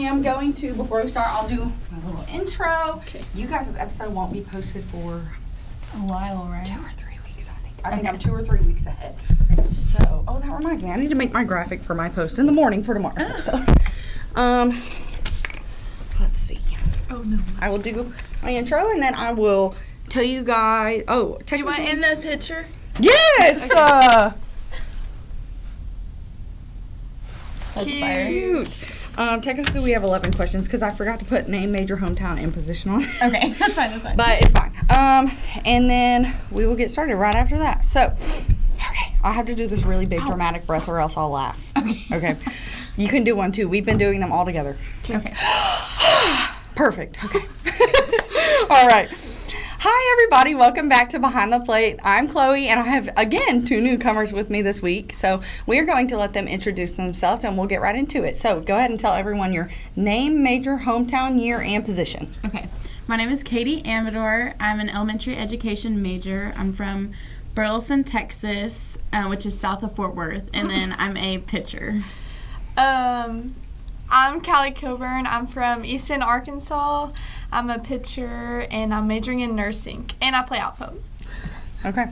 am going to, before we start, I'll do a little intro. Okay. You guys' episode won't be posted for a while, right? 2 or 3 weeks, I think. I think I'm 2 or 3 weeks ahead. So, oh, that reminds me. I need to make my graphic for my post in the morning for tomorrow's episode. Let's see. Oh, no. I will do my intro, and then I will tell you guys. Oh, Do you want in the picture? Yes! Okay. That's Cute. Technically, we have 11 questions because I forgot to put name, major, hometown, and position on. Okay, that's fine. But it's fine. And then we will get started right after that. So, okay, I have to do this really big dramatic breath or else I'll laugh. Okay. You can do one too. We've been doing them all together. Okay. Perfect. Okay. All right. Hi, everybody. Welcome back to Behind the Plate. I'm Chloe, and I have, again, 2 newcomers with me this week. So we are going to let them introduce themselves, and we'll get right into it. So go ahead and tell everyone your name, major, hometown, year, and position. Okay. My name is Catie Amador. I'm an elementary education major. I'm from Burleson, Texas, which is south of Fort Worth, and then I'm a pitcher. I'm Callie Kilburn. I'm from Easton, Arkansas. I'm a pitcher, and I'm majoring in nursing, and I play outfield. Okay.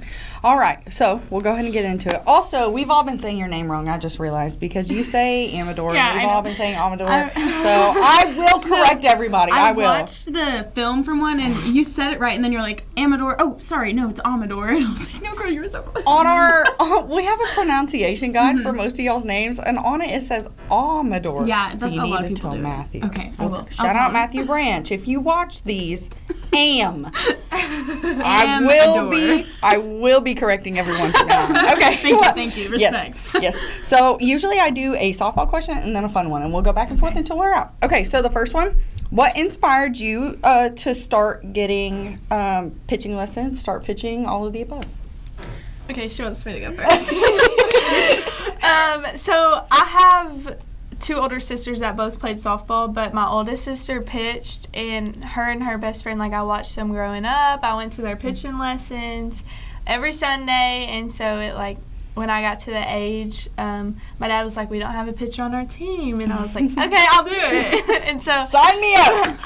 All right. So we'll go ahead and get into it. Also, we've all been saying your name wrong, I just realized, because you say Amador, Yeah, and we've all been saying Amador. I So I will correct everybody. I will. I watched the film from one, and you said it right, and then you're like, Amador. Oh, sorry, no, it's Amador. And I was like, no, girl, you were so close. On our, we have a pronunciation guide for most of y'all's names, and on it says Amador. Yeah, so that's you a lot need of to people tell do. Matthew. Okay, I will. Shout out Matthew Branch. If you watch these, I will be correcting everyone from now on. Okay. Thank you. Respect. Yes. So usually I do a softball question and then a fun one, and we'll go back and forth until we're out. Okay, so the first one, what inspired you to start getting pitching lessons, start pitching, all of the above? Okay, she wants me to go first. So I have 2 older sisters that both played softball, but my oldest sister pitched, and her best friend, like, I watched them growing up. I went to their pitching lessons every Sunday, and so it, like, when I got to the age, my dad was like, we don't have a pitcher on our team, and I was like, okay, I'll do it. And so sign me up.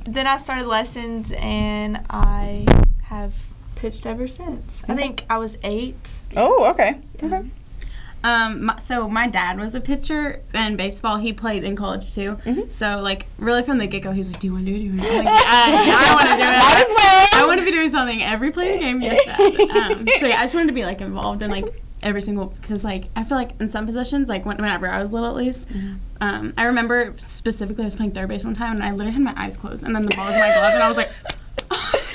Then I started lessons, and I have pitched ever since. I think I was 8. Oh, okay. Okay. So my dad was a pitcher in baseball. He played in college too. Mm-hmm. So like really from the get-go, he was like, "Do you want to do it? Do you want to do it?" I'm like, yeah, I want to do it. Might as well. I want to be doing something every play of the game. Yes, Dad. So yeah, I just wanted to be like involved in like every single, because like I feel like in some positions, like whenever I was little at least, I remember specifically I was playing third base one time and I literally had my eyes closed and then the ball was in my glove and I was like,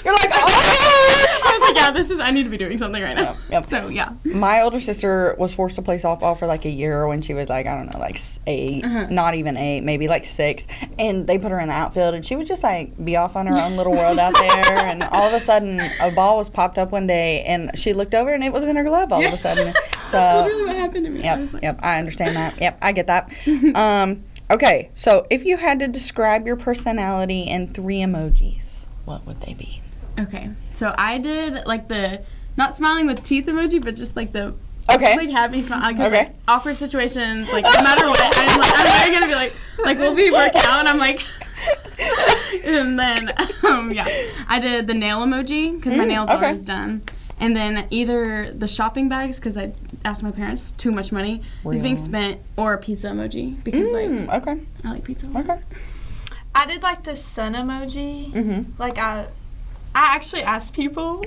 you're like, I was like, yeah, I need to be doing something right now. Yep. So, yeah. My older sister was forced to play softball for like a year when she was like, I don't know, like 8, not even 8, maybe like 6. And they put her in the outfield and she would just like be off on her own little world out there. And all of a sudden, a ball was popped up one day and she looked over and it was in her glove all of a sudden. So, that's literally what happened to me. Yep, I understand that. Yep, I get that. Okay, so if you had to describe your personality in 3 emojis, what would they be? Okay, so I did like the not smiling with teeth emoji, but just like the like happy smile. Because like awkward situations, like no matter what, I'm really gonna be like we'll be working out, and I'm like, and then I did the nail emoji because my nails are always done, and then either the shopping bags because I asked my parents too much money is being spent, or a pizza emoji because I like pizza. Okay. I did like the sun emoji. Like I actually asked people,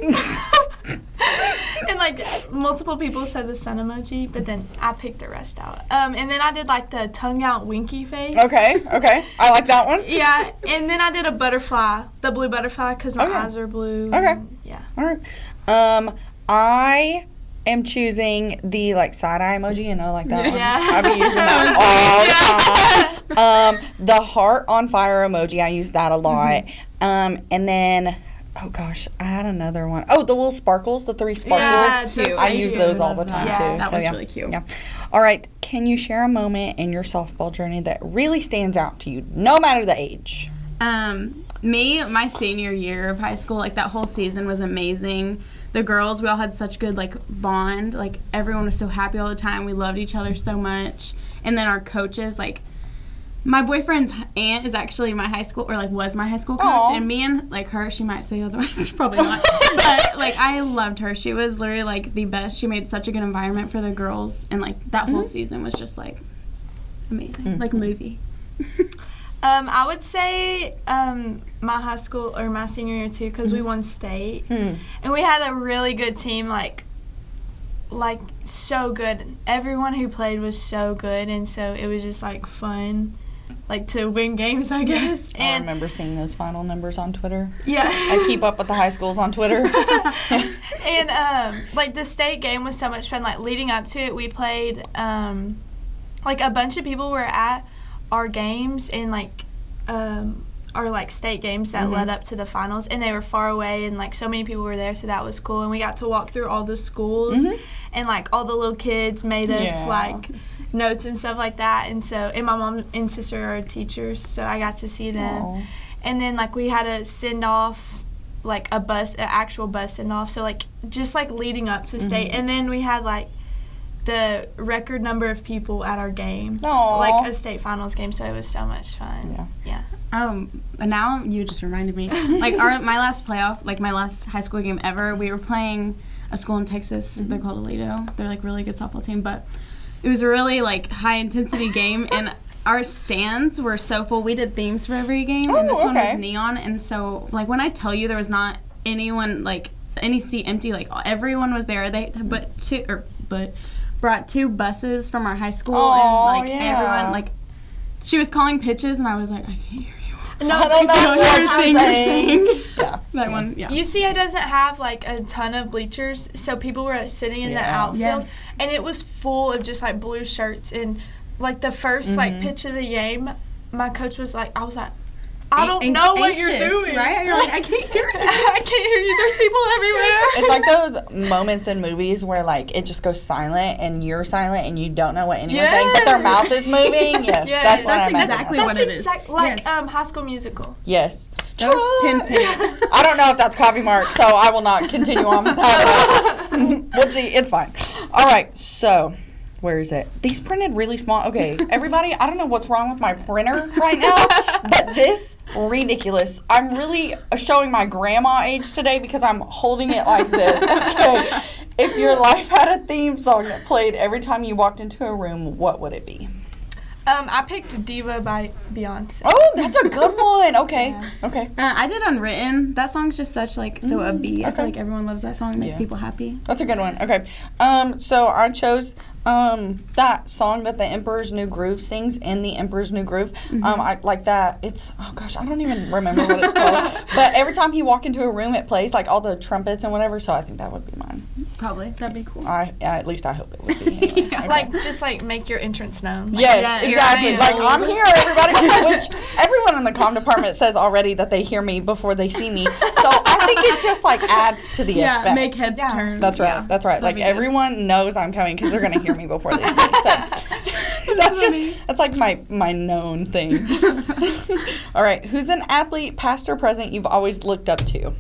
and like multiple people said the sun emoji, but then I picked the rest out. And then I did like the tongue out winky face. Okay, I like that one. Yeah, and then I did a butterfly, the blue butterfly, because my eyes are blue. Okay. Yeah. All right. I am choosing the like side eye emoji, you know, like that one. I've been using that all the time. The heart on fire emoji, I use that a lot. And then, oh gosh, I had another one. Oh, the little sparkles, the 3 sparkles. Yeah, cute. I use those all the time too. That one's really cute. Yeah. All right, can you share a moment in your softball journey that really stands out to you, no matter the age? My senior year of high school, like that whole season was amazing. The girls, we all had such good like bond. Like everyone was so happy all the time. We loved each other so much. And then our coaches, like My boyfriend's aunt is actually my high school, or like was my high school coach. Aww. And me and like her, she might say otherwise, probably not. But like I loved her. She was literally like the best. She made such a good environment for the girls, and like that whole season was just like amazing, like a movie. I would say my high school or my senior year too, because we won state, and we had a really good team. Like so good. Everyone who played was so good, and so it was just like fun, like to win games, I guess. I remember seeing those final numbers on Twitter. Yeah, I keep up with the high schools on Twitter. And like the state game was so much fun. Like leading up to it, we played like a bunch of people were at our games and like our like state games that led up to the finals, and they were far away, and like so many people were there, so that was cool. And we got to walk through all the schools, and like all the little kids made us like notes and stuff like that. And so, and my mom and sister are teachers, so I got to see them. Aww. And then like we had a send off, like an actual bus send off. So like just like leading up to state, and then we had like the record number of people at our game, so, like a state finals game. So it was so much fun. Yeah. Now you just reminded me. Like my last playoff, like my last high school game ever, we were playing a school in Texas. They're called Aledo. They're like really good softball team, but it was a really like high intensity game, and our stands were so full. We did themes for every game, and this one was neon. And so like when I tell you there was not anyone like any seat empty, like everyone was there. They brought 2 buses from our high school, and like everyone like she was calling pitches, and I was like, I can't hear you. No, I don't know what you're saying. Yeah. That one, yeah. UCA doesn't have like a ton of bleachers, so people were sitting in the outfield, and it was full of just like blue shirts. And like the first like pitch of the game, my coach was like, I was like, I don't know what you're doing. Right? You're like, I can't hear it. I can't hear you. There's people everywhere. It's like those moments in movies where like it just goes silent and you're silent and you don't know what anyone's saying, but their mouth is moving. Yes, that's what I meant. Exactly what it is. Like High School Musical. Yes. That was pinpoint. I don't know if that's copy mark, so I will not continue on with that. Whoopsie, it's fine. All right, so where is it? These printed really small. Okay, everybody, I don't know what's wrong with my printer right now, but this ridiculous. I'm really showing my grandma age today because I'm holding it like this. Okay, if your life had a theme song that played every time you walked into a room, what would it be? I picked Diva by Beyonce. Oh, that's a good one. Okay. Yeah. Okay. I did Unwritten. That song's just such like so upbeat. I feel like everyone loves that song. Make people happy. That's a good one. Okay. So I chose that song that the Emperor's New Groove sings in the Emperor's New Groove. I like that. It's I don't even remember what it's called. But every time you walk into a room, it plays like all the trumpets and whatever. So I think that would be mine. Probably. That'd be cool. At least I hope it would be. Anyway. Okay. Like just like make your entrance known. Like, yes, exactly. Like I'm here, everybody. Which everyone in the comm department says already that they hear me before they see me. So I think it just like adds to the effect. Make heads turn. That's right. Yeah. That's right. Like everyone knows I'm coming because they're gonna hear me before they see me. So that's like my known thing. All right. Who's an athlete, past or present, you've always looked up to?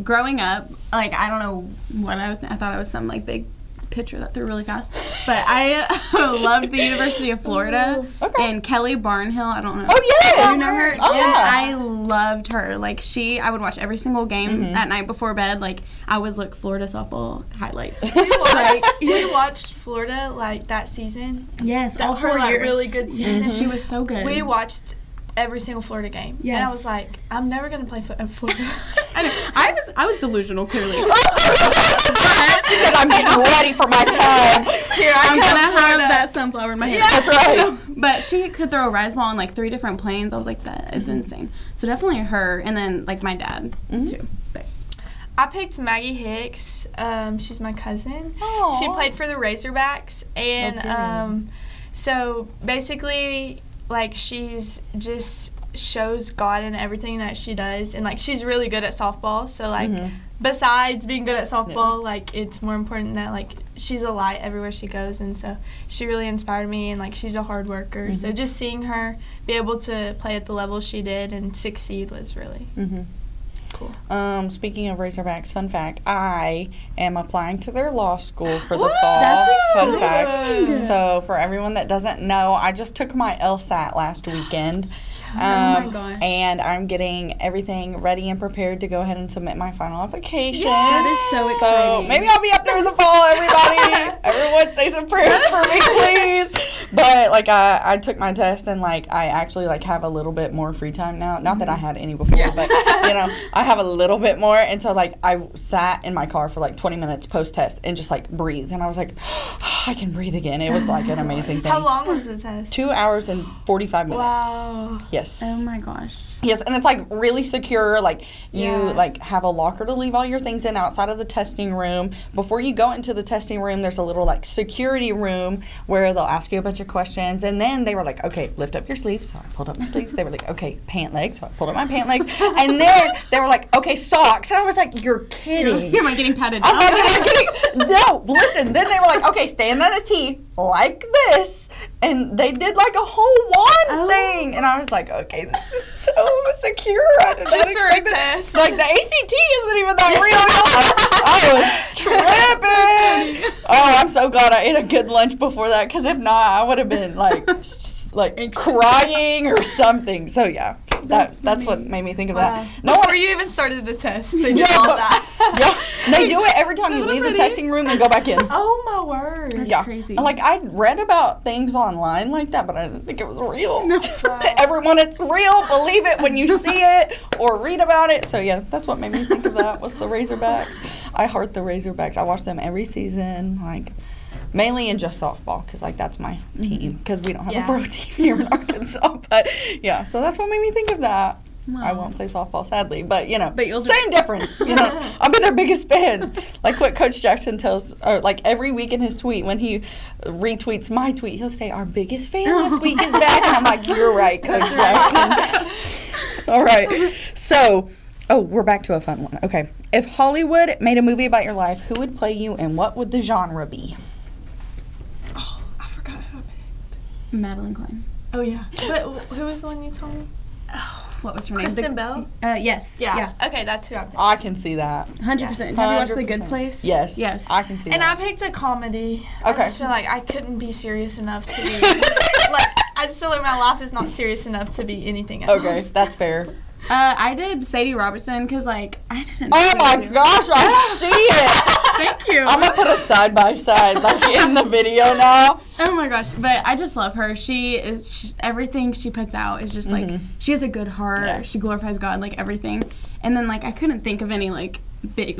Growing up, like I don't know what I thought I was some like big pitcher that threw really fast, but I loved the University of Florida and Kelly Barnhill. I don't know. Oh yes, you know her. Oh, yeah. I loved her. Like I would watch every single game at night before bed. Like I always look Florida softball highlights. We watched Florida like that season. Yes, all her like really good season. She was so good. We watched every single Florida game. Yes. And I was like, I'm never gonna play Florida. I was delusional, clearly. She said, I'm getting ready for my time. Here, I'm gonna have that sunflower in my hair. Yeah. That's right. But she could throw a rise ball on like 3 different planes. I was like, that is insane. So definitely her, and then like my dad too. But I picked Maggie Hicks. She's my cousin. Aww. She played for the Razorbacks, and so basically, like she's just shows God in everything that she does, and like she's really good at softball. So like besides being good at softball, like it's more important that like she's a light everywhere she goes, and so she really inspired me, and like she's a hard worker. So just seeing her be able to play at the level she did and succeed was really Cool. Speaking of Razorbacks, fun fact, I am applying to their law school for the fall. That's Fun exciting. fact. So for everyone that doesn't know, I just took my LSAT last weekend. Oh my gosh. And I'm getting everything ready and prepared to go ahead and submit my final application. That is so exciting. So maybe I'll be up there in the fall, everybody. Everyone say some prayers for me, please. But like I took my test and like I actually like have a little bit more free time now. Not that I had any before, but you know, I have a little bit more. And so like I sat in my car for like 20 minutes post test and just like breathed. And I was like, I can breathe again. It was like an amazing thing. How long was the test? 2 hours and 45 minutes. Wow. Yes. Oh my gosh. Yes, and it's like really secure. Like you Yeah. like have a locker to leave all your things in outside of the testing room. Before you go into the testing room, there's a little like security room where they'll ask you a bunch of questions. And then they were like, okay, lift up your sleeves. So I pulled up my sleeves. They were like, okay, pant legs. So I pulled up my pant legs. And then they were like, okay, socks. And I was like, you're kidding. Am I getting patted down? I'm like, no, listen. Then they were like, okay, stand at a T like this. And they did like a whole wand thing. And I was like, okay, this is so secure. I did not Just for a expect it. test. Like the ACT isn't even that real. I was tripping. Oh, I'm so glad I ate a good lunch before that. Because if not, I would have been like crying or something. So yeah, that's what made me think of that. No Before one, you even started the test, they did all that. yeah, they do it every time you leave the testing room and go back in. Oh my word. That's crazy. Like I read about things online like that, but I didn't think it was real. Everyone, it's real. Believe it when you see it or read about it. So yeah, that's what made me think of that. Was the Razorbacks? I heart the Razorbacks. I watch them every season, like mainly in just softball, because like that's my team. Because we don't have a pro team here in Arkansas. But yeah, so that's what made me think of that. Wow. I won't play softball, sadly, but you know, But you'll same difference. You know, I'll be their biggest fan. Like what Coach Jackson tells, or like every week in his tweet when he retweets my tweet, he'll say, "Our biggest fan this week is back," and I'm like, "You're right, Coach Jackson." All right, so we're back to a fun one. Okay, if Hollywood made a movie about your life, who would play you, and what would the genre be? Oh, I forgot who I picked. Madeline Klein. Oh yeah. But who was the one you told me? What was her name? Kristen Bell? Yes. Yeah. Okay, that's who I picked. I can see that. 100%. Have you watched The Good 100%. Place? Yes. Yes. I can see And that. I picked a comedy. I Okay. just feel like I couldn't be serious enough to be like I just feel like my life is not serious enough to be anything else. Okay, that's fair. I did Sadie Robertson because, like, I didn't. Oh my gosh, I see it. Thank you. I'm gonna put a side by side like in the video now. Oh my gosh, but I just love her. Everything she puts out is just like, she has a good heart. Yeah. She glorifies God, like everything. And then like I couldn't think of any like big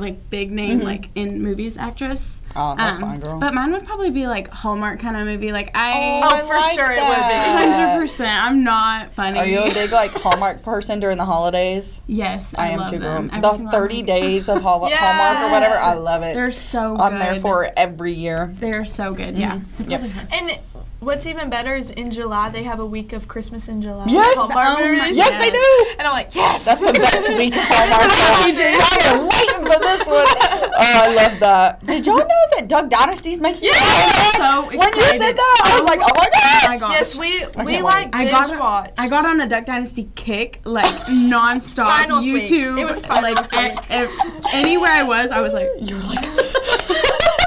name like in movies actress. Oh, that's fine, girl. But mine would probably be like Hallmark kind of movie. Like Oh, for like sure that. it would be. 100%. I'm not funny. Are you a big like Hallmark person during the holidays? Yes, I am love too, girl. them. Every The single 30 one. days of Hallmark or whatever, I love it. They're so good. I'm there for it every year. They're so good. Yeah. So Yep. probably her. And what's even better is in July they have a week of Christmas in July. Yes! Hallmark Oh my movies. Yes, they do. And I'm like, yes. That's the best week of Hallmark. I am waiting for this one. Oh, I love that. Did y'all know that Duck Dynasty's making it? So When you said excited. that, I was like, oh my Oh my god. gosh. Yes, we can't like I binge watch. got on a Duck Dynasty kick, like nonstop. Finals week. YouTube. It was finals like week. anywhere I was like, You're like,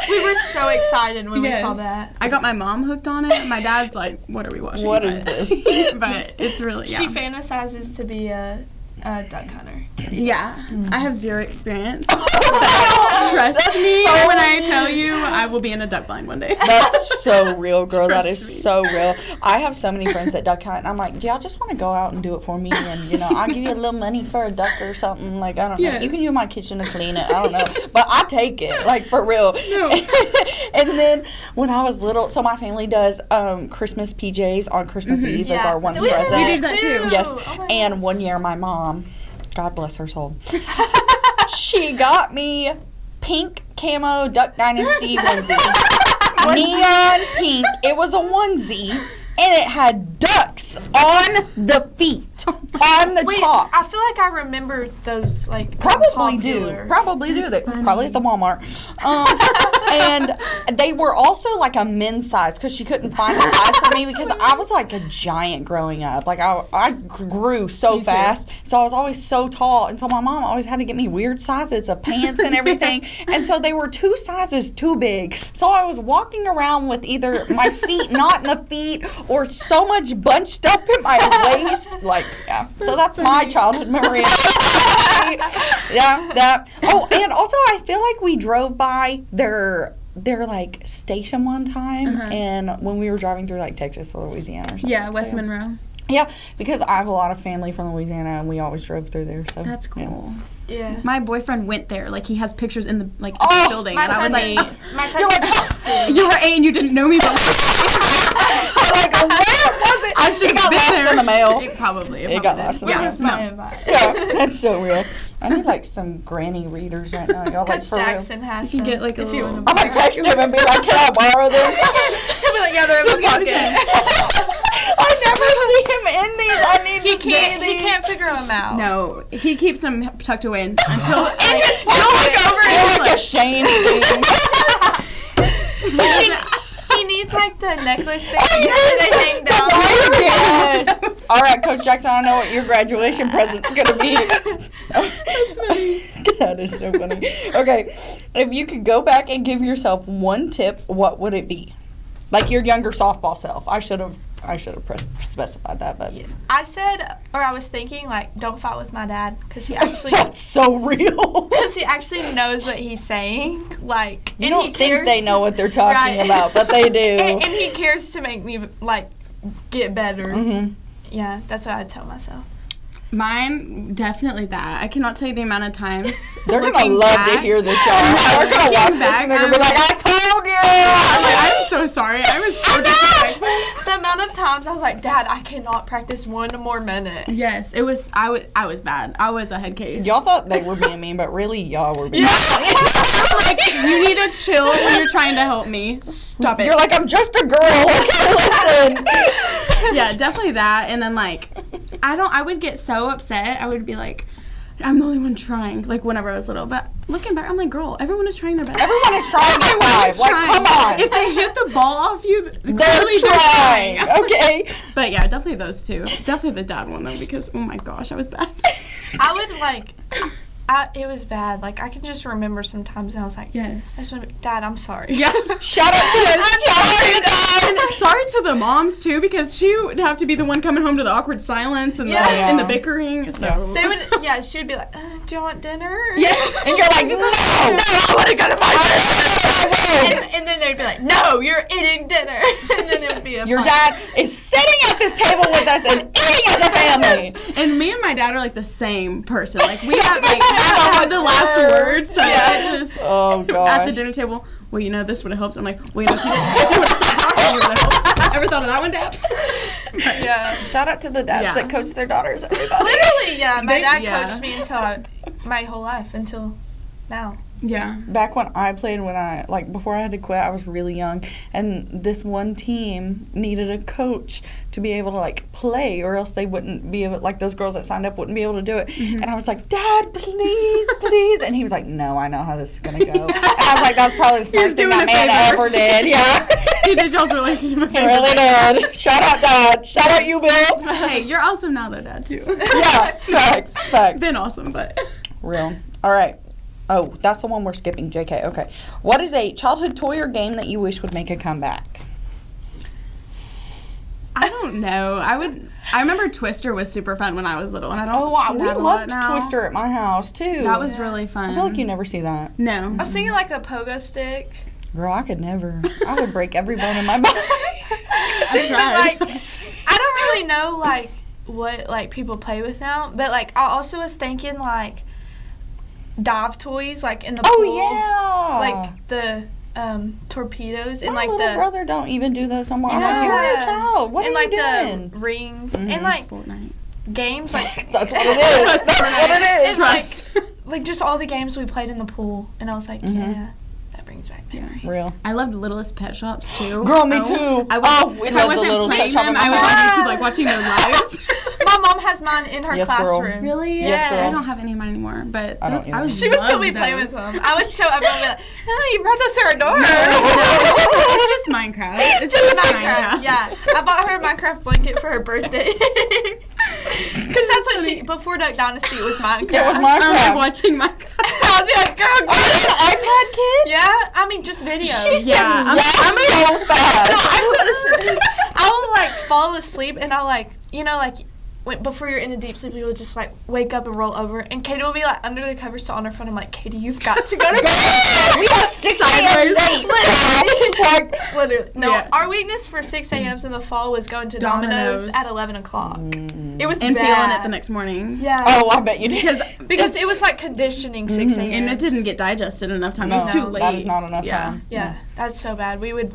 We were so excited when we yes. saw that. I got my mom hooked on it. My dad's like, what are we watching? what is this? But it's really She fantasizes to be a duck hunter. Yeah, I have zero experience. Trust me when I tell you I will be in a duck blind one day. That's so real, girl. That is Trust me. so real. I have so many friends that duck hunt, and I'm like, y'all just want to go out and do it for me, and you know, I'll give you a little money for a duck or something. Like I don't know, Yes. you can use my kitchen to clean it. I don't know, but I take it, like for real. No. And then when I was little, so my family does Christmas PJs on Christmas Eve as our one We did present. We did that too. Yes, Oh my and gosh. one year my mom, God bless her soul, she got me pink camo Duck Dynasty onesie. Neon pink. It was a onesie, and it had ducks It's on the feet, on the top. I feel like I remember those, like, Probably popular. do. Probably do. They funny. probably at the Walmart. And they were also like a men's size because she couldn't find a size for me because I was like a giant growing up. Like I grew so fast, so I was always so tall, and so my mom always had to get me weird sizes of pants and everything. And so they were 2 sizes too big. So I was walking around with either my feet not in the feet or so much bunched up in my waist. Like, yeah. So that's my childhood memory. Yeah, that. Oh, and also I feel like we drove by their like station one time, and when we were driving through like Texas or Louisiana or something. Yeah, West Monroe. Yeah, because I have a lot of family from Louisiana, and we always drove through there. So That's cool. Yeah. My boyfriend went there. Like, he has pictures in the building, and I was like, my cousin "You were 8 and you didn't know me, but I'm like, where was it? I should It have got been lost there." in the mail. It probably got lost in the yeah, mail. was my advice. Yeah, that's so real. I need like some granny readers right now. Y'all like Coach for real. Jackson has You some. can get, like, a if you little- want to I'm gonna text him and be like, "Can I borrow them?" He'll be like, yeah, they're in my pocket. I never see him in these. I need He to see he these. can't figure them out. No, he keeps them tucked away until In his You're pocket. like a Shane thing. He needs like the necklace thing where they hang down. Yes. All right, Coach Jackson, I know what your graduation present's gonna be. That's funny. That is so funny. Okay, if you could go back and give yourself one tip, what would it be? Like your younger softball self. I should have specified that, but I said, or I was thinking, like, don't fight with my dad because he actually that's so real. because he actually knows what he's saying. Like, You and don't he think cares, they know what they're talking Right. about, but they do. and he cares to make me like get better. Mm-hmm. Yeah, that's what I tell myself. Mine, definitely that. I cannot tell you the amount of times. They're gonna looking love back, to hear this, y'all. They're gonna watch this back, and they're gonna be like, "I told you." I'm so sorry. I was so disrespectful. The amount of times I was like, Dad, I cannot practice one more minute. Yes, it was. I was bad. I was a head case. Y'all thought they were being mean, but really, y'all were being Like, you need to chill when you're trying to help me. Stop it. You're like, "I'm just a girl. Listen." Yeah, definitely that. And then, like, I would get so upset. I would be like, I'm the only one trying, like, whenever I was little. But looking back, I'm like, girl, everyone is trying their best. Everyone is trying at 5. Like, Trying. come on. If they hit the ball off you, They're clearly trying. they're trying. Okay. But yeah, definitely those two. Definitely the dad one, though, because, oh my gosh, I was bad. I would like, it was bad. Like, I can just remember sometimes and I was like, Yes. I just want to be, Dad, I'm sorry. Yeah. Shout out to the And sorry to the moms too, because she would have to be the one coming home to the awkward silence and, Yeah. the, and the bickering. So They would, she would be like, do you want dinner? yes, And you're like, "No, I want to go to my room." And then they'd be like, no, you're eating dinner. And then it would be a Your fight. dad is sitting at this table with us and eating as a family. and me and my dad are like the same person. Like we have like had the last word. So Yeah. just Oh, at the gosh. dinner table. Well, you know, this would have helped. I'm like, well, you know, if you would have stopped talking, you would have helped. Ever thought of that one, Dad? Yeah. Shout out to the dads Yeah. that coach their daughters, everybody. Literally, yeah. My dad yeah. coached me my whole life until now. Yeah. Back when I played, before I had to quit, I was really young, and this one team needed a coach to be able to, like, play, or else they wouldn't be able, like, those girls that signed up wouldn't be able to do it. Mm-hmm. And I was like, "Dad, please, please." And he was like, "No, I know how this is going to go." And I was like, "That's probably the smartest thing doing that a man favor. ever did." Yeah. He did y'all's relationship a He favor. really did. Shout out, Dad. Shout out you, Bill. Hey, you're awesome now, though, Dad, too. Yeah, facts. Been awesome, but Real. All right. Oh, that's the one we're skipping. JK. Okay. What is a childhood toy or game that you wish would make a comeback? I don't know. I remember Twister was super fun when I was little, and I don't. see We that a lot loved now. Twister at my house too. That was really fun. I feel like you never see that. No. I was thinking like a pogo stick. Girl, I could never. I would break every bone in my body. I But tried. like, I don't really know like what like people play with now. But like, I also was thinking like dive toys, like in the Oh pool, yeah. like the torpedoes and my like little the brother don't even do those no more. I'm like, you're a Yeah. child. What and are like you doing? the rings Mhm. and like Fortnite. games like That's what it is. That's what it is. it's like just all the games we played in the pool. And I was like, yeah, that brings brings back memories. Real. I loved Littlest Pet Shops too. Girl, me too. I would, we if love I wasn't the Littlest playing Pet Shop them, in my I was on house. YouTube like watching their lives. My mom has mine in her Yes, girl. classroom. Really? Yes, I girl. don't have any of mine anymore, but I don't either. was She would still be loved playing those. with them. I would show everyone and be like, "Oh, you brought those to our door." It's just Minecraft. It's Just Minecraft. Yeah, I bought her a Minecraft blanket for her birthday. Because that's what she before Duck Dynasty it was Minecraft. Yeah, it was I'm Minecraft. like watching Minecraft. I would be like, "Girl, Are you an iPad kid? yeah." I mean, just videos. She said Yeah, yes so fast. Listen, I will like fall asleep and I'll like, you know, like before you're in a deep sleep, you will just like wake up and roll over, and Katie will be like under the covers still on her phone. I'm like, Katie, you've got to go to bed. We have 6 a.m. dates. Like, Literally, no. Yeah. Our weakness for 6 a.m.s in the fall was going to Domino's at 11 o'clock. It was And bad. feeling it the next morning. Yeah. oh, I bet you did. Because it was like conditioning 6 a.m. And it didn't get digested enough time. No, It was too late. that is not enough Yeah. time. Yeah, that's so bad. We would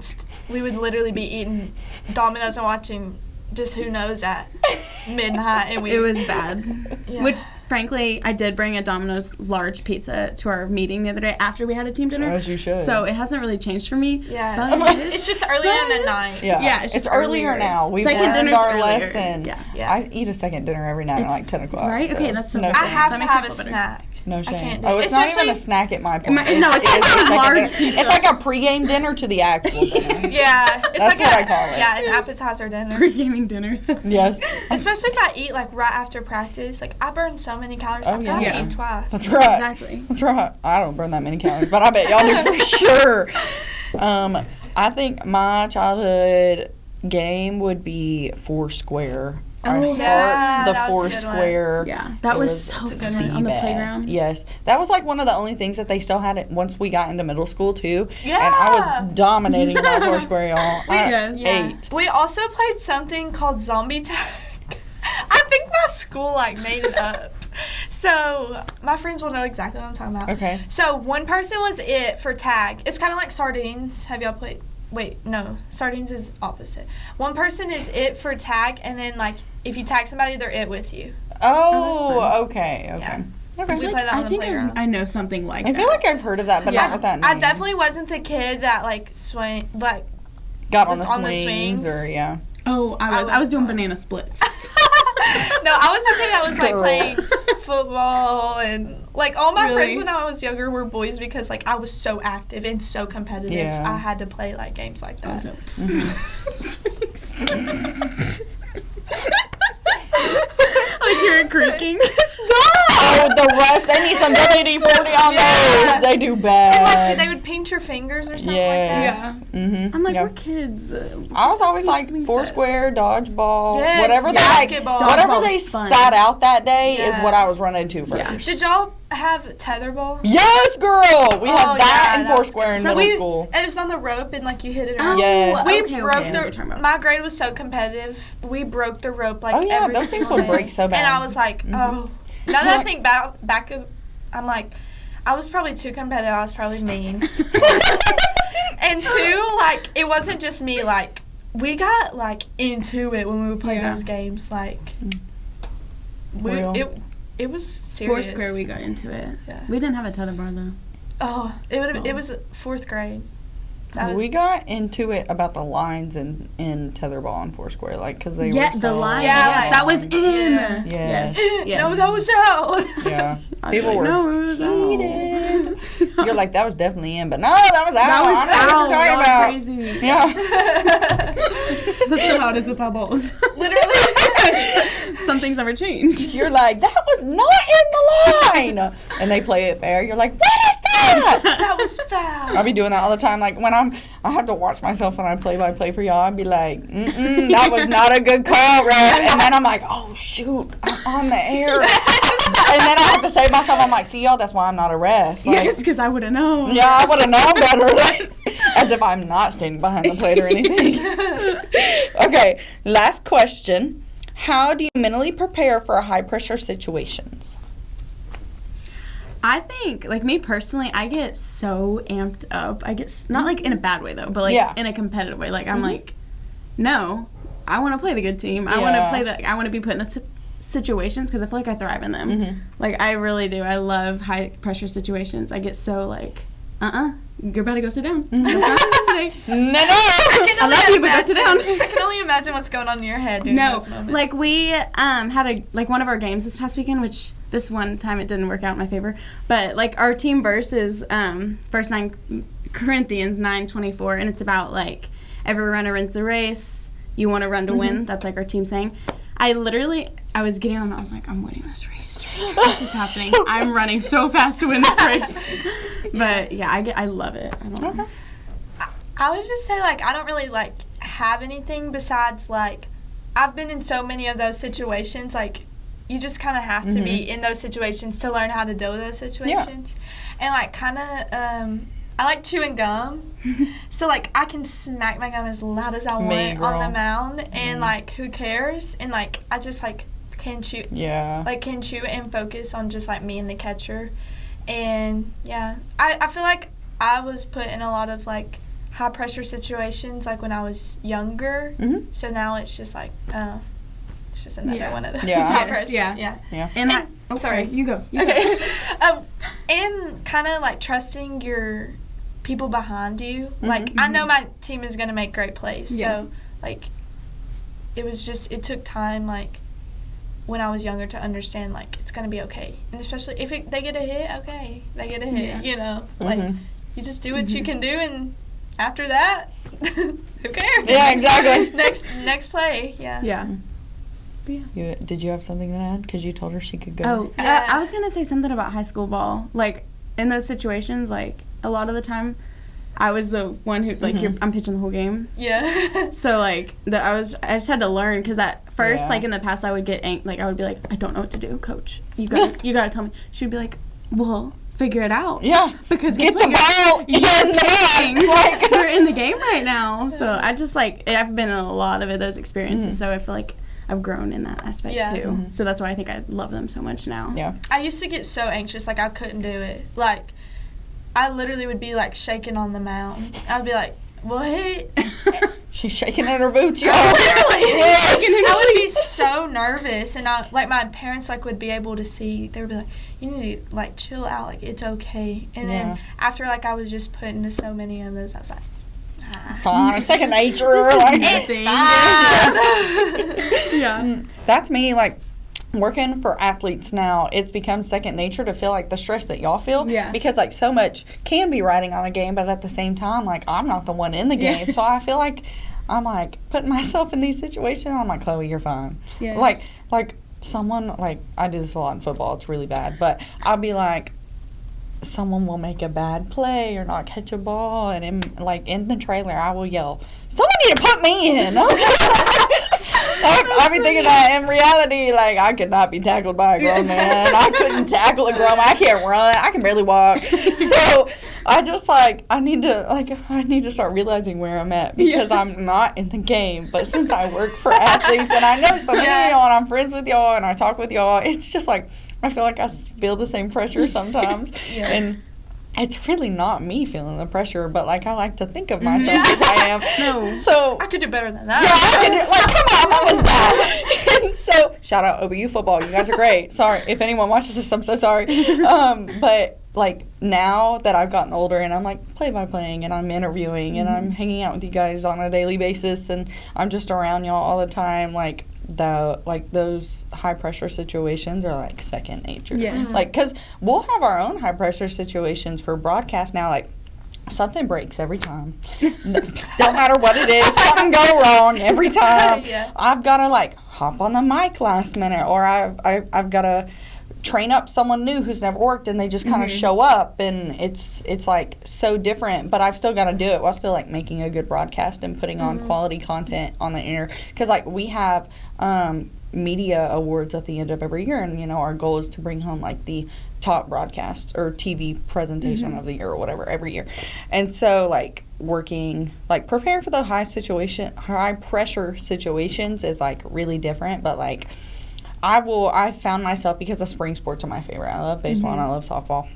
literally be eating Domino's and watching just who knows at midnight, and It was bad. Yeah. Which, frankly, I did bring a Domino's large pizza to our meeting the other day after we had a team dinner. As you should. So it hasn't really changed for me. Yeah. But It's just earlier in the night. Yeah, Yeah, it's just earlier earlier. now. We've Second learned dinner's our earlier. lesson. Yeah. Yeah. I eat a second dinner every night at like 10 o'clock. Right? so Okay, that's so no good. I shame. have That to makes me have a feel better. snack. No I shame. can't do Oh, it. it's not even a Especially- snack at my point. No, it's like a a second large dinner. pizza. It's like a pregame dinner to the actual dinner. Yeah, it's That's like what I call it. Yeah, an appetizer dinner. Pre-gaming dinner. That's Yes. Especially if I eat like right after practice, like I burn so many calories. Oh, I've got yeah. to eat twice. That's right. Exactly. That's right. I don't burn that many calories, but I bet y'all do for sure. I think my childhood game would be Foursquare. Oh, yeah, the that was a good one. Foursquare. Yeah, that It was so a good fun one. on the best. playground. Yes, that was like one of the only things that they still had it once we got into middle school too. Yeah. And I was dominating my Foursquare, y'all. I Yes. ate. We also played something called zombie tag. I think my school like made it up. So my friends will know exactly what I'm talking about. Okay. So one person was it for tag. It's kind of like sardines. Have y'all played? Wait, no. Sardines is opposite. One person is it for tag, and then like if you tag somebody, they're it with you. Oh, okay, okay. Yeah. Okay. We play that on the think playground. I know something like I that. feel like I've heard of that, but Yeah. not with that name. I definitely wasn't the kid that like got on was the on the swings, swings. or yeah. Oh, I was doing banana splits. No, I was the kid that was like Girl. playing football, and like all my Really? friends when I was younger were boys because like I was so active and so competitive. Yeah. I had to play like games like that. Like you're creaking. Oh, the rest, they need some WD-40 on Yeah. those. They do And bad. like they would paint your fingers or something Yes. like that. Mm-hmm. I'm like, yeah. we're kids. I was always like Swing Foursquare, dodgeball, Yes, whatever basketball. they whatever Dodgeball's they fun. sat out that day is Yeah. what I was running to first. Yeah. Did y'all have tetherball? Yes, girl. We Oh, had that yeah, and that was Foursquare in So middle we- school. It was on the rope and like you hit it around. Yes. We Okay, broke okay, I know what you're talking the. about. My grade was so competitive. We broke the rope like Oh, yeah, every those things single would day. break so bad. And I was like, oh. Now that I think back, I'm like, I was probably too competitive. I was probably mean. And two, like it wasn't just me. Like we got like into it when we would play Yeah. those games. Like Real. it was serious. Foursquare, we got into it. Yeah. We didn't have a tetherball though. Oh, it was 4th grade. That was- We got into it about the lines in tetherball and Foursquare, like because they Yeah, were so the line. Yeah, yes, like- that was in. Yeah. Yes. Yes. No, that was out. Yeah. I was People like, were no, it was out. heated. You're like, that was definitely in, but no, that was out. That was I know what you're out. talking Y'all about. crazy. Yeah. That's so how it is with our balls. Literally. Some things never change. You're like, that was not in the line. And they play it fair. You're like, what is that? That was foul. I'll be doing that all the time. Like when I have to watch myself when I play for y'all. I'd be like, that was not a good call, ref. And then I'm like, oh shoot, I'm on the air. And then I have to save myself. I'm like, see y'all, that's why I'm not a ref. Like, Yes, because I would have known. yeah, I would have known better. Like, as if I'm not standing behind the plate or anything. Okay, last question. How do you mentally prepare for high pressure situations? I think, like me personally, I get so amped up. I get, not like in a bad way though, but like Yeah. in a competitive way. Like I'm like, no, I want to play the good team. I want to Yeah. play I want to be put in the situations because I feel like I thrive in them. Mhm. Like I really do. I love high pressure situations. I get so like you're about to go sit down. That's not happening today. No. I love you, but go sit down. I can only imagine what's going on in your head during those moments. Like we had one of our games this past weekend, which this one time it didn't work out in my favor. But like our team versus 1 Corinthians 9:24, and it's about like every runner runs the race. You want to run to win. That's like our team saying. I was getting on. I was like, I'm winning this race. This is happening. I'm running so fast to win this race. But yeah, I love it. I don't know. I would just say like I don't really like have anything besides like I've been in so many of those situations. Like you just kind of have to be in those situations to learn how to deal with those situations. Yeah. And like kind of I like chewing gum. So like I can smack my gum as loud as I want on the mound, and like who cares? And like I just like can chew. Yeah. Like can chew and focus on just like me and the catcher. And yeah, I feel like I was put in a lot of like high pressure situations like when I was younger. So now it's just like it's just another one of those. Yeah. High pressure. Yeah. And sorry, you go. Okay. And kind of like trusting your people behind you. Like I know my team is gonna make great plays. So like it took time like when I was younger to understand like it's gonna be okay. And especially if they get a hit, okay, they get a hit. You know, like you just do what you can do, and after that, who cares? Yeah, exactly. next play. Yeah. Yeah. Did you have something to add? Because you told her she could go. Oh, I was gonna say something about high school ball. Like in those situations, like a lot of the time, I was the one who like I'm pitching the whole game. Yeah. So like I just had to learn, because at first like in the past I would get I would be like, I don't know what to do, coach. You gotta tell me. She would be like, well, figure it out. Yeah. Because get the ball in the like you're in the game right now. So I just like I've been in a lot of those experiences. So I feel like I've grown in that aspect too. So that's why I think I love them so much now. Yeah. I used to get so anxious, like I couldn't do it. Like I literally would be like shaking on the mound. I'd be like, what? She's shaking in her boots, y'all. Literally. Yes. I would be so nervous, and my parents like would be able to see. They would be like, you need to like chill out, like it's okay. And then after like I was just put into so many of those, I was like, fine, it's second nature. It's fine. Yeah. That's me, like, working for athletes now, it's become second nature to feel like the stress that y'all feel. Yeah. Because, like, so much can be riding on a game, but at the same time, like, I'm not the one in the game. So I feel like I'm, like, putting myself in these situations. I'm like, Chloe, you're fine. Yes. Like, someone, like, I do this a lot in football. It's really bad. But I'll be like, someone will make a bad play or not catch a ball, and in the trailer I will yell, someone need to put me in. I be thinking that in reality, like, I could not be tackled by a grown man. I couldn't tackle a grown man. I can't run. I can barely walk. So I just I need to start realizing where I'm at, because I'm not in the game. But since I work for athletes and I know so many of y'all and I'm friends with y'all and I talk with y'all, it's just like I feel like I feel the same pressure sometimes. And it's really not me feeling the pressure, but like I like to think of myself as I am. No. So I could do better than that. Yeah, I could do, come on, what was that? And so shout out OBU football, you guys are great. Sorry if anyone watches this, I'm so sorry. But like now that I've gotten older and I'm like play-by-playing and I'm interviewing and I'm hanging out with you guys on a daily basis and I'm just around y'all all the time, like those high pressure situations are like second nature. Yes. Like, because we'll have our own high pressure situations for broadcast now. Like, something breaks every time. Don't matter what it is, something go wrong every time. I've got to like hop on the mic last minute, or I've got to train up someone new who's never worked, and they just kind of show up, and it's like so different, but I've still got to do it while still like making a good broadcast and putting on quality content on the air, because like we have media awards at the end of every year, and you know our goal is to bring home like the top broadcast or TV presentation of the year or whatever every year. And so like preparing for the high pressure situations is like really different, but like I found myself, because the spring sports are my favorite. I love baseball and I love softball.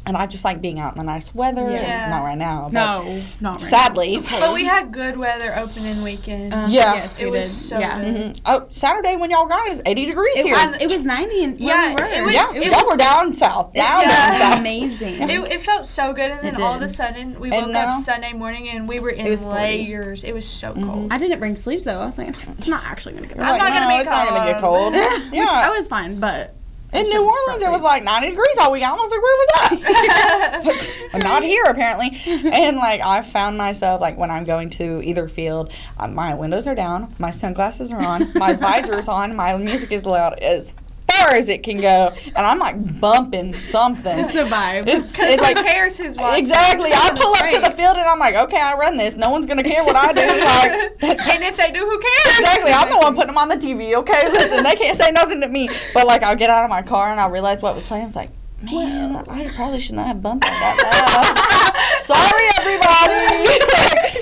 And I just like being out in the nice weather. Yeah. Not right now. No, not right sadly. now. But we had good weather opening weekend. Yes, it we was did. so yeah. good. Oh, Saturday when y'all gone, it was 80 degrees here. It was 90 and Yeah, where we were. Y'all were down south. Down south. Amazing. It felt so good, and then all of a sudden we woke up Sunday morning and we were in layers. It was so cold. I didn't bring sleeves though. I was like, it's not actually gonna get cold. I'm not gonna be it's not gonna get cold. Which I was fine, but in New Orleans, it was like 90 degrees all week. I was like, where was that? But not here, apparently. And, like, I found myself, like, when I'm going to either field, my windows are down, my sunglasses are on, my visor is on, my music is loud as far as it can go, and I'm, like, bumping something. It's a vibe. It's Who like, cares who's watching? exactly. I pull up to the field, and I'm like, okay, I run this. No one's going to care what I do. Like, And if they do, who cares? exactly. I'm the one putting them on the TV, okay? Listen, they can't say nothing to me. But, like, I'll get out of my car, and I'll realize what was playing. I was like, man, I probably should not have bumped that loud. Sorry, everybody.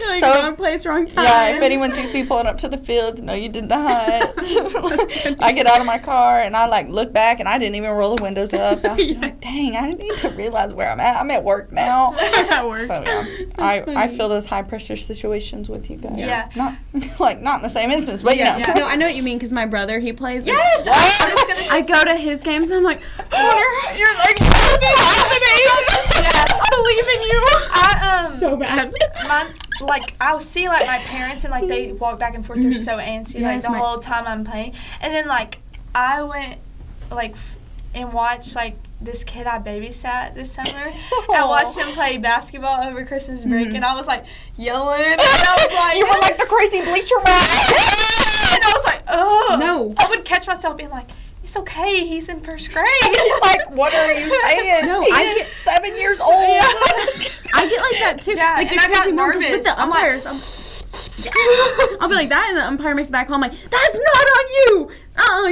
Like, So, wrong place, wrong time. yeah, if anyone sees me pulling up to the fields, no, you did not. I get out of my car, and I, like, look back, and I didn't even roll the windows up. I'm like, dang, I need to realize where I'm at. I'm at work now. At work. So, yeah, I feel those high-pressure situations with you guys. Yeah. Not in the same instance, but, Yeah. yeah. No, I know what you mean because my brother, he plays. Yes, I was just gonna say. I go to his games and I'm like, You're like, what's happening? I believe in you. So bad. I'll see like my parents and like they walk back and forth. They're so antsy like the whole time I'm playing. And then like I went and watched like this kid I babysat this summer. I watched him play basketball over Christmas break, and I was like yelling. And I was like, you were like the crazy bleacher rat. And I was like, oh No. I would catch myself being like, it's okay, he's in first grade. Like, what are you saying? No, he I is get 7 years old. I get like that too. Yeah, like and I got nervous with nervous. the I'm like- umpires. I'll be like that, and the umpire makes it back home. I'm like, that's not on you.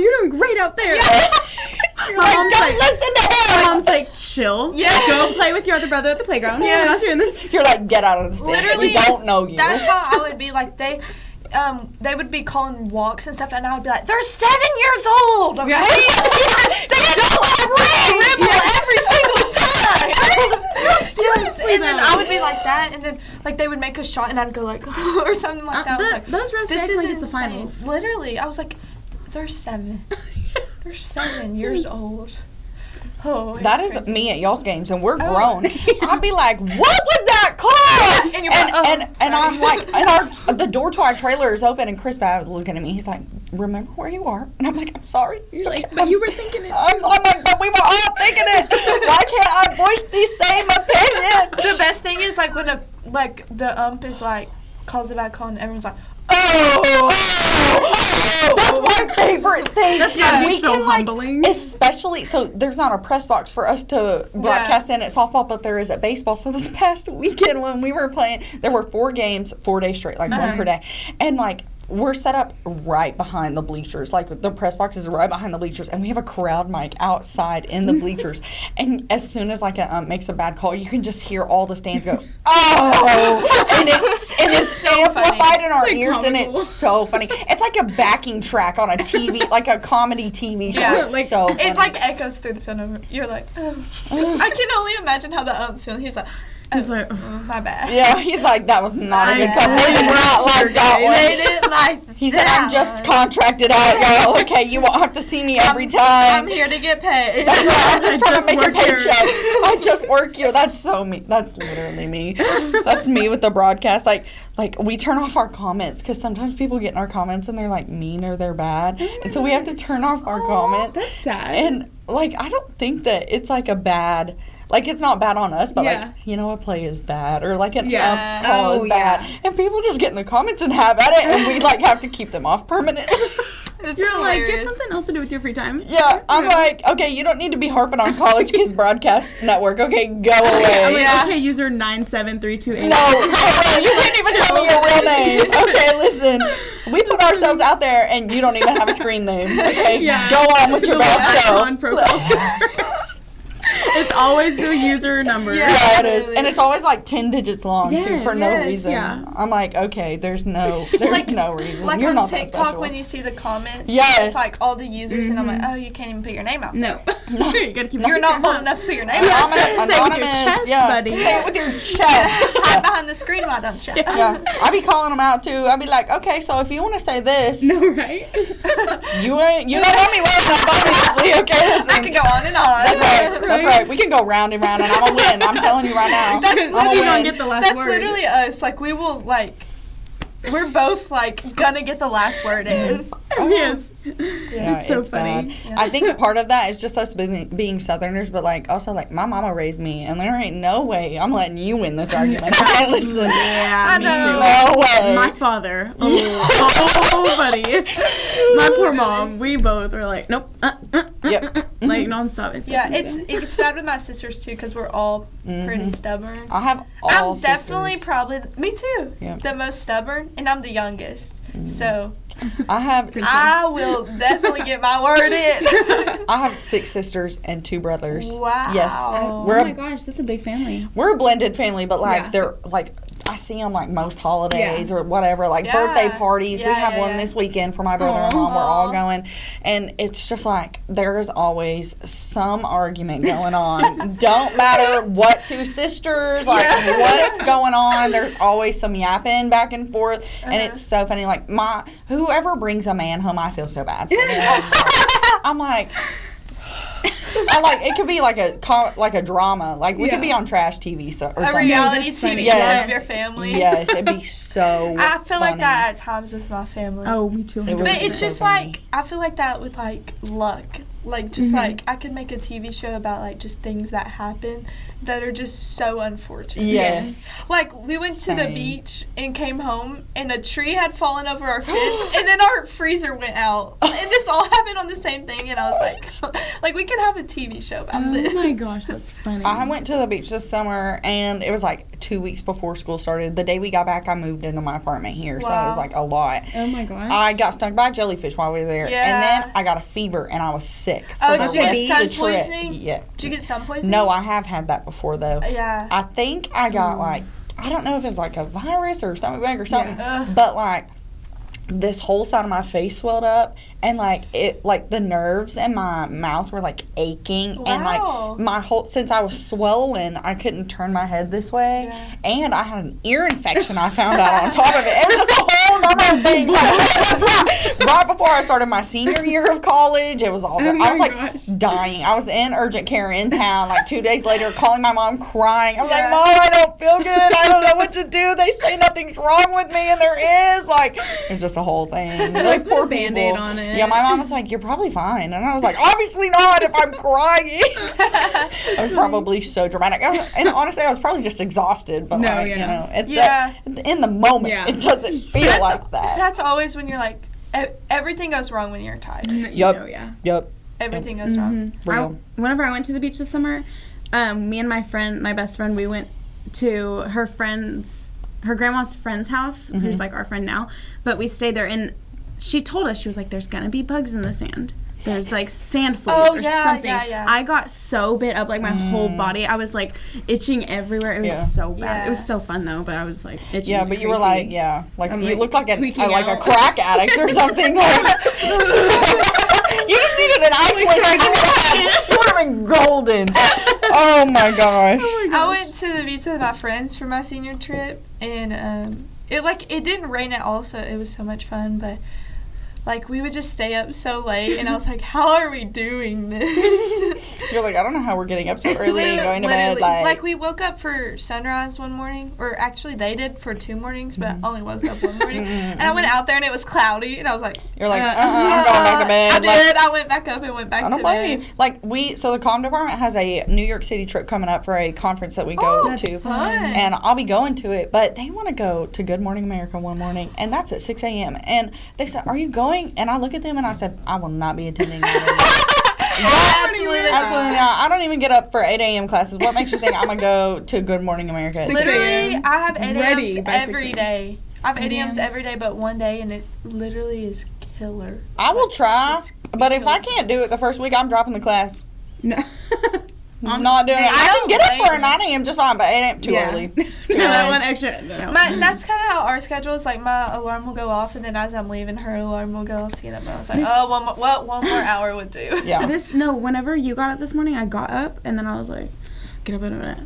You're doing great out there. You're like, don't listen to My him. mom's like, chill. Yeah. Go play with your other brother at the playground. Yes. We're not doing this. You're like, get out of the stand. Literally, We don't know you. That's how I would be. Like they would be calling walks and stuff, and I would be like, they're 7 years old, okay? Yeah. They don't dribble every single time. Seriously, And then I would be like that, and then like they would make a shot, and I'd go like, or something like that. I was like, those refs this act is like it's the insane. finals. Literally, I was like, they're 7. They're 7 years old. Oh, That it's is crazy. me at y'all's games, and we're Oh. grown. I'd be like, "What was that call?" And you're like, "Oh, and sorry." I'm like, and the door to our trailer is open, and Chris Bad was looking at me. He's like, "Remember where you are?" And I'm like, "I'm sorry." You're like, but you were thinking it too. I'm like, "But we were all thinking it. Why can't I voice the same opinion?" The best thing is like when the ump is like calls it back call, and everyone's like, That's my favorite thing. That's gotta be We so can, like, humbling. especially, so there's not a press box for us to broadcast in at softball, but there is at baseball. So this past weekend when we were playing, there were 4 games, 4 days straight, like one per day. And like, we're set up right behind the bleachers. Like, the press box is right behind the bleachers, and we have a crowd mic outside in the bleachers. And as soon as, like, an makes a bad call, you can just hear all the stands go, oh! And it's so amplified funny. in our It's, like, ears, and comical. it's so funny. It's like a backing track on a TV, like a comedy TV show. Yeah, It's like, so funny. it like echoes through the film. You're like, oh. I can only imagine how the ump's feeling. He's like, He's like, my bad. Yeah, he's like, that was not a good My call. bad. They did not like that They one. didn't like He said, I'm that just one. contracted out, y'all. Okay, you won't have to see me every I'm time. here to get paid. That's right. I'm just trying to just make your work here. paycheck. I just work here. That's so me. That's literally me. That's me with the broadcast. Like we turn off our comments because sometimes people get in our comments and they're like mean or they're bad, and so we have to turn off our comments. that's sad. And like, I don't think that it's like a bad. Like, it's not bad on us, but, Yeah. like, you know, a play is bad, or, like, an Yeah. ump's call is bad. yeah. And people just get in the comments and have at it, and we, like, have to keep them off permanently. It's You're like, get hilarious. something else to do with your free time. Yeah, I'm like, okay, you don't need to be harping on College Kids Broadcast Network. Okay, go away. I'm like, Yeah. okay, user 97328. No, you can't even tell me your real name. Okay, listen, we put ourselves out there, and you don't even have a screen name. Okay, Yeah. go on with your The bad little show. icon profile picture. It's always the user number. Yeah, it is. And it's always like 10 digits long, too, for no Yes. reason. Yeah. I'm like, okay, there's no reason. Like You're on not that TikTok special. when you see the comments, Yes. it's like all the users, and I'm like, oh, you can't even put your name out No. there. You gotta keep You're not bold enough to put your name out there. Say it with your Anonymous, chest, yeah. buddy. Say it with your chest. Hide behind the screen, why don't you? Yeah, I be calling them out too. I be like, okay, so if you want to say this, No, right? you don't know me well enough, obviously. Okay, I can go on and on. That's right. That's right. We can go round and round, and I'm gonna win. I'm telling you right now. That's I'm literally gonna gonna win. get the last That's word. literally us. Like, we will, like, we're both, like, gonna get the last word in. Yes. Yeah, It's so funny. bad. Yeah. I think part of that is just us being Southerners, but like also like my mama raised me, and there ain't no way I'm letting you win this argument. Okay, listen. Yeah, I me know. No way. My father. Oh, buddy. My poor mom. We both were like, nope. Yep. Like nonstop. It's so Yeah, funny. it gets bad with my sisters, too, because we're all pretty stubborn. I have all I'm definitely sisters. probably, me too, Yep. the most stubborn, and I'm the youngest. So I have I will definitely get my word in. I have 6 sisters and 2 brothers. Wow. Yes. Oh We're my a, gosh, that's a big family. we're a blended family, but like Yeah. they're like I see them like most holidays Yeah. or whatever, like Yeah. birthday parties. We Yeah, have yeah, one yeah. this weekend for my brother and mom. We're all Aw. going, and it's just like there's always some argument going on. Don't matter what 2 sisters, like Yeah. what's going on. There's always some yapping back and forth, and Uh-huh. it's so funny. Like whoever brings a man home, I feel so bad for them. I'm like. It could be like a drama. Like we could be on trash TV or A something. reality that's TV funny. show Yes. of your family. Yes, it'd be so. I feel like funny. that at times with my family. Oh, me too. It would But be it's so just funny. like, I feel like that with like luck. Like, just like, I could make a TV show about like just things that happen that are just so unfortunate. Yes. Like, we went to the Same. beach and came home, and a tree had fallen over our fence, and then our freezer went out. And this all happened on the same thing, and I was like, we could have a TV show about this. Oh my gosh, that's funny. I went to the beach this summer, and it was like 2 weeks before school started. The day we got back, I moved into my apartment here, so it was Wow. like a lot. Oh my gosh. I got stung by a jellyfish while we were there, Yeah. and then I got a fever, and I was sick. Oh, for did the you get rest sun of the trip. poisoning? Yeah. Did you get sun poisoning? No, I have had that before though. Yeah. I think I got like I don't know if it's like a virus or stomach bug or something, Ugh. but like this whole side of my face swelled up, and like the nerves in my mouth were like aching, and Wow. like my whole since I was swollen, I couldn't turn my head this way, Yeah. and I had an ear infection. I found out on top of it. It was just a whole number of things. Right before I started my senior year of college, it was all. Oh I my was like gosh. dying. I was in urgent care in town. Like 2 days later, calling my mom, crying. I was Yeah. like, "Mom, I don't feel good. I don't know what to do. They say nothing's wrong with me, and there is." Like, it's just a whole thing. Those Put a poor Band-Aid people. on it. Yeah, my mom was like, "You're probably fine," and I was like, "Obviously not. If I'm crying." I was probably so dramatic, and honestly, I was probably just exhausted. But No, like, yeah. you know, Yeah. in the moment, Yeah. it doesn't feel like that. That's always when you're like, everything goes wrong when you're tired. Yup. Yeah. Yep. Everything goes wrong. Real. Whenever I went to the beach this summer, me and my best friend, we went to her grandma's friend's house, who's like our friend now, but we stayed there, and she told us, she was like, there's gonna be bugs in the sand. There's like sand fleas Oh, or yeah, something. yeah, yeah. I got so bit up, like my whole body. I was like itching everywhere. It was Yeah. so bad. Yeah. It was so fun though, but I was like itching. Yeah, like but you were crazy. like, yeah, like I'm, you like, looked like a tweaking like a out. crack addict or something. Like, you just needed an eye twitch. You would have been golden. Oh my gosh. I went to the beach with my friends for my senior trip, and it didn't rain at all, so it was so much fun. But like, we would just stay up so late, and I was like, how are we doing this? You're like, I don't know how we're getting up so early and going to bed. Literally. Like, We woke up for sunrise one morning, or actually they did for 2 mornings, but only woke up one morning. And I went out there and it was cloudy, and I was like, you're like, I'm going back to bed. I Like, did. I went back up and went back I don't to blame bed. you. Like so the comm department has a New York City trip coming up for a conference that we go That's to. fun. And I'll be going to it, but they want to go to Good Morning America one morning, and that's at 6 a.m. And they said, "Are you going?" And I look at them and I said, "I will not be attending that." Absolutely not. Absolutely not. I don't even get up for 8 a.m. classes. What makes you think I'm gonna go to Good Morning America? At 6 a.m.? Literally, I have 8 Ready a.m.s by every 6 day. I have 8 a.m.s a.m.s. every day, but one day, and it literally is killer. I will try, It's- but if I kills can't do it the first week, I'm dropping the class. No. not doing it. I can get up for a 9 a.m. just fine, but it ain't too early. One extra. No. That's kind of how our schedule is. Like, my alarm will go off, and then as I'm leaving, her alarm will go off to get up. And I was like, one more hour would do. Yeah. Whenever you got up this morning, I got up, and then I was like, get up in a minute.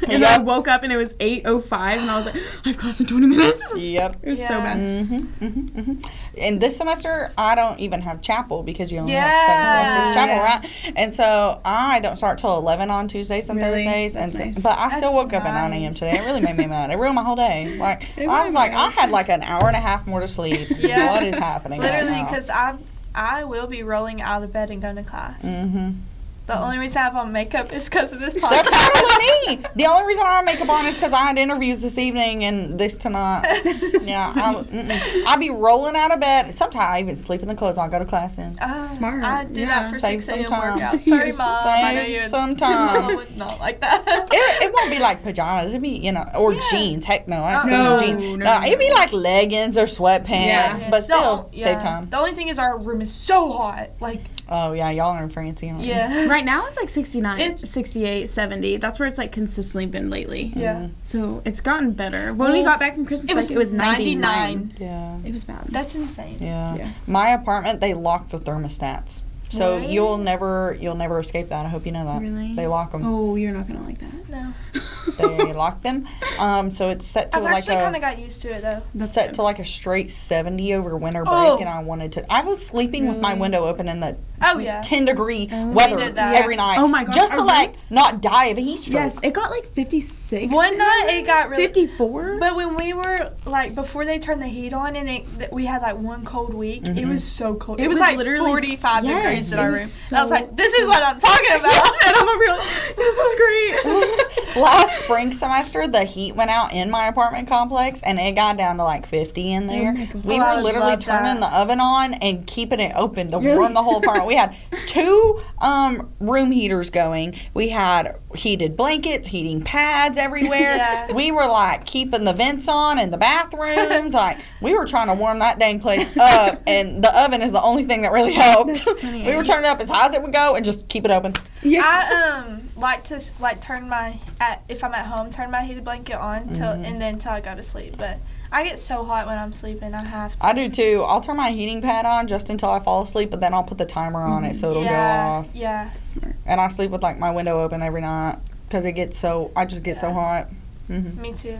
And then I woke up and it was 8:05 and I was like, I have class in 20 minutes. Yep. It was so bad. And this semester, I don't even have chapel because you only have 7 semesters of chapel, right? And so I don't start till 11 on Tuesdays and Thursdays. That's nice. But I still woke up at 9 a.m. today. It really made me mad. It ruined my whole day. Like, I was like, I had like an hour and a half more to sleep. Yeah. What is happening Literally, because I will be rolling out of bed and going to class. The only reason I have on makeup is because of this podcast. That's totally me. The only reason I have makeup on is because I had interviews this evening and this tonight. Yeah, I'll be rolling out of bed. Sometimes I even sleep in the clothes I'll go to class in. Smart. I do that for Save 6 a.m. some time. workout. Sorry, Mom. I know Save some time. Mom would not like that. It won't be like pajamas. It'd be, or jeans. Heck no. I No, ain't jeans. no. It'd be like leggings or sweatpants. Yeah. But still, save time. The only thing is our room is so hot. Like, oh, yeah. Y'all are fancy. Aren't you? yeah. Right now it's like 69, 68, 70. That's where it's like consistently been lately. Yeah. So it's gotten better. When we got back from Christmas break, it was 99. Yeah. It was bad. That's insane. Yeah. My apartment, they lock the thermostats. So Right? you'll never escape that. I hope you know that. Really? They lock them. Oh, you're not gonna like that. No. They lock them. So it's set to I've like actually kind of got used to it, though. set to like a straight 70 over winter break, Oh. and I wanted to. I was sleeping with my window open in the 10-degree weather did that. every night. Oh my gosh, just to I like not die of a heat stroke. Yes, it got like 56. One night it got really 54. But when we were like before they turned the heat on and we had like one cold week, it was so cold. It was like literally 45 degrees in our room. So I was like, this is what I'm talking about. And I'm over here like, this is great. Last spring semester, the heat went out in my apartment complex, and it got down to like 50 in there. my God. We I were literally love turning that. the oven on and keeping it open to warm the whole apartment. We had 2 room heaters going. We had heated blankets, heating pads everywhere. Yeah. We were like keeping the vents on in the bathrooms. Like, we were trying to warm that dang place up, and the oven is the only thing that really helped. We were turning it up as high as it would go and just keep it open. Yeah. I like to turn if I'm at home, turn my heated blanket on till I go to sleep. But I get so hot when I'm sleeping, I have to. I do too. I'll turn my heating pad on just until I fall asleep, but then I'll put the timer on it so it'll go off. Yeah. Smart. And I sleep with like my window open every night because I just get so hot. Me too.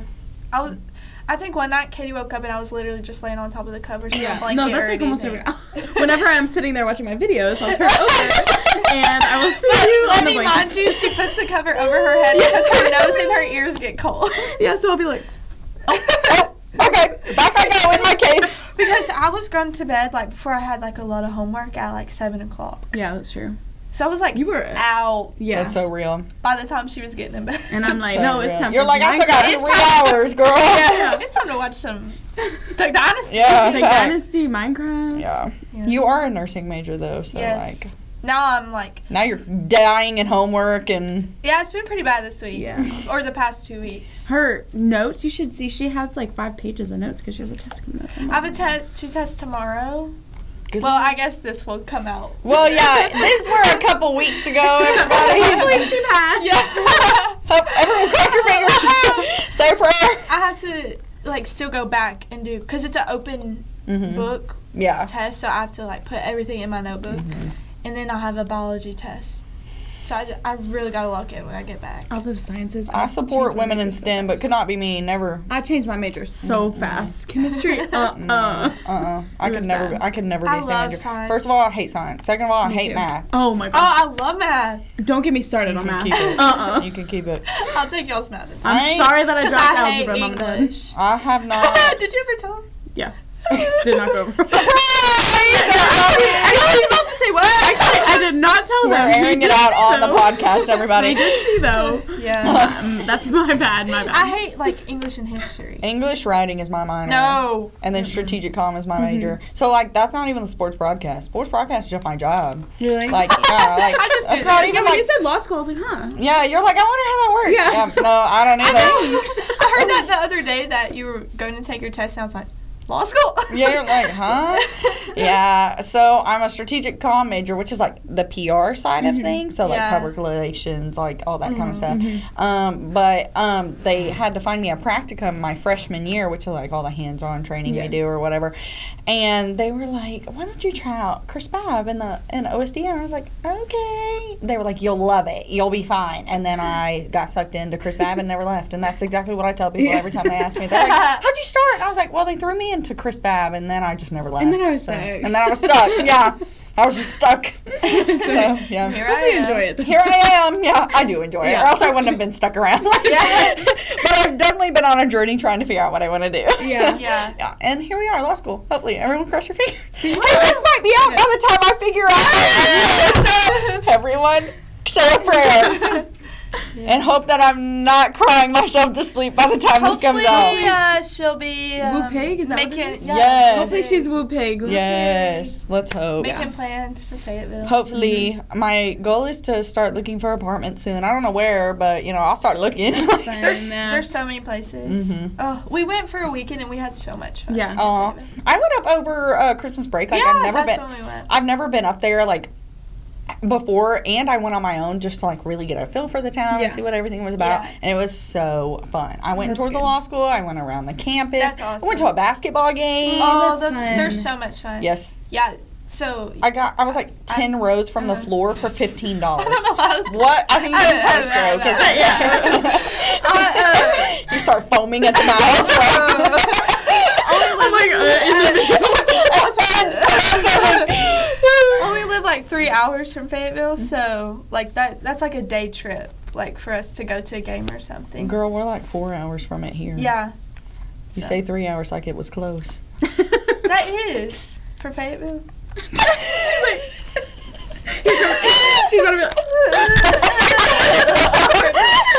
I think one night Katie woke up and I was literally just laying on top of the covers. Yeah. No, that's like almost every night. Whenever I'm sitting there watching my videos, I'll turn it over and I will see you on the blanket. Mind you, she puts the cover over her head because her nose and her ears get cold. Yeah, so I'll be like, Okay, back I go in my cave. Because I was going to bed like before I had like a lot of homework at like 7 o'clock. yeah, that's true. So I was like, You were out Yeah. That's so real. by the time she was getting in bed. And I'm like, So no, it's real. time You're for like, I still got Minecraft. 3 hours, girl. Yeah. It's time to watch some Duck Dynasty. Yeah. Duck Dynasty, Minecraft. Yeah. Yeah. You are a nursing major though, so Yes. like Now I'm like, now you're dying in homework and yeah, it's been pretty bad this week. Yeah. Or the past 2 weeks. Her notes, you should see, she has like 5 pages of notes because she has a test coming up. I have 2 tests tomorrow. Good. Well, I guess this will come out. well, yeah, these were a couple weeks ago, everybody. Hopefully she passed. Yeah. Hope everyone cross your fingers. Say a prayer. I have to like still go back and do, because it's an open book Yeah. test, so I have to like put everything in my notebook, and then I'll have a biology test. So I really gotta lock in when I get back. All those sciences. I support changed my women in major so STEM, but fast. could not be me. Never. I changed my major so fast. Chemistry, I It could was never. bad. I could never be I a STEM love major. science. First of all, I hate science. Second of all, I Me hate too. math. Oh my Oh, gosh. I love math. Don't get me started on You math. can keep it. You You can keep it. I'll take y'all's math. I'm sorry that I Because dropped I hate algebra, Mom and Dad. English. I have not. Did you ever tell him? Yeah. Did not go over. I was about to say what? Actually, I did not tell We're them. airing They it did out see, on the though. podcast, They everybody. did see though. Yeah. That's my bad. I hate like English and history. English writing is my minor. No. And then strategic comm is my major. So like that's not even the sports broadcast. Sports broadcast is just my job. Really? Like yeah, like I just do that's not this. even Yeah, when like you said law school, I was like, huh. yeah. You're like I wonder how that works. Yeah. No, I don't either. I heard that the other day that you were going to take your test, and I was like, law school. Yeah, you're like, huh? Yeah. So I'm a strategic comm major, which is like the PR side of things. So like public relations, like all that kind of stuff. But they had to find me a practicum my freshman year, which is like all the hands-on training we do or whatever. And they were like, why don't you try out Chris Babb in OSD? And I was like, okay. They were like, you'll love it. You'll be fine. And then I got sucked into Chris Babb and never left. And that's exactly what I tell people every time they ask me. They're like, how'd you start? And I was like, well, they threw me into Chris Babb, and then I just never left. And then I was stuck. And then I was stuck. Yeah. I was just stuck. So, yeah. Here I am. Enjoy it. Here I am. Yeah, I do enjoy it. Or else I wouldn't have been stuck around. But I've definitely been on a journey trying to figure out what I want to do. Yeah. So, yeah. And here we are, law school. Hopefully, everyone cross your fingers. This might be out by the time I figure out. So, everyone, say a prayer. And hope that I'm not crying myself to sleep by the time this comes out. Hopefully, she'll be Woo Pig, is that making, what it is? Yes. Hopefully she's Woo Pig. Yes. Let's hope. Making plans for Fayetteville. Hopefully, my goal is to start looking for apartments soon. I don't know where, but I'll start looking. There's so many places. Oh, we went for a weekend and we had so much fun. Yeah. I went up over Christmas break. Like that's when we went. I've never been up there like before, and I went on my own just to like really get a feel for the town and see what everything was about, and it was so fun. I went toward the law school. I went around the campus. That's awesome. I went to a basketball game. Oh, they're so much fun. Yes. Yeah. So I was like 10 rows from the floor for $15. I don't know how I was. What? I think you just had a stroke. You start foaming at the mouth. Oh my God. Only live like 3 hours from Fayetteville, so like that's like a day trip, like for us to go to a game or something. Girl, we're like 4 hours from it here. Yeah. You say 3 hours like it was close. That is for Fayetteville. She's gonna be like,